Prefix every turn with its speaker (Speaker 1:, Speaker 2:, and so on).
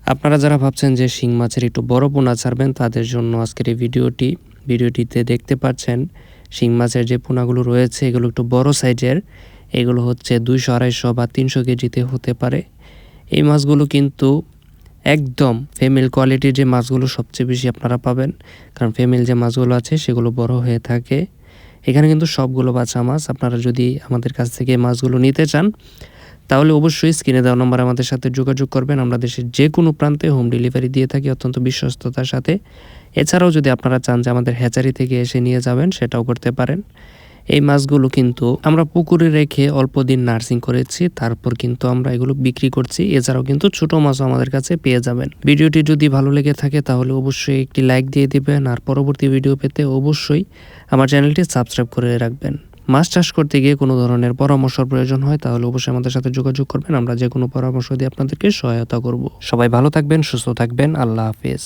Speaker 1: আপনারা যারা ভাবছেন যে শিং মাছের একটু বড় পোনা ছাড়বেন তাদের জন্য আজকের এই ভিডিওটিতে দেখতে পাচ্ছেন শিং মাছের যে পোনাগুলো রয়েছে এগুলো একটু বড় সাইজের। এগুলো হচ্ছে 200-250 বা 300 কেজিতে হতে পারে। এই মাছগুলো কিন্তু একদম ফিমেল কোয়ালিটির যে মাছগুলো সবচেয়ে বেশি আপনারা পাবেন, কারণ ফিমেল যে মাছগুলো আছে সেগুলো বড় হয়ে থাকে। এখানে কিন্তু সবগুলো বাচ্চা মাছ। আপনারা যদি আমাদের কাছ থেকে মাছগুলো নিতে চান তাহলে অবশ্যই স্ক্রিনে দেওয়া নম্বরে আমাদের সাথে যোগাযোগ করবেন। আমরা দেশের যে কোনো প্রান্তে হোম ডেলিভারি দিয়ে থাকি অত্যন্ত বিশ্বস্ততার সাথে। এছাড়াও যদি আপনারা চান যে আমাদের হ্যাচারি থেকে এসে নিয়ে যাবেন সেটাও করতে পারেন। এই মাছগুলো কিন্তু আমরা পুকুরে রেখে অল্প দিন নার্সিং করেছি, তারপর কিন্তু আমরা এগুলো বিক্রি করছি। এছাড়াও কিন্তু ছোট মাছও আমাদের কাছে পেয়ে যাবেন। ভিডিওটি যদি ভালো লেগে থাকে তাহলে অবশ্যই একটি লাইক দিয়ে দিবেন, আর পরবর্তী ভিডিও পেতে অবশ্যই আমার চ্যানেলটি সাবস্ক্রাইব করে রাখবেন। মাছ চাষ করতে গিয়ে কোনো ধরনের পরামর্শের প্রয়োজন হয় তাহলে অবশ্যই আমাদের সাথে যোগাযোগ করবেন। আমরা যে কোনো পরামর্শ দিয়ে আপনাদেরকে সহায়তা করব। সবাই ভালো থাকবেন, সুস্থ থাকবেন। আল্লাহ হাফেজ।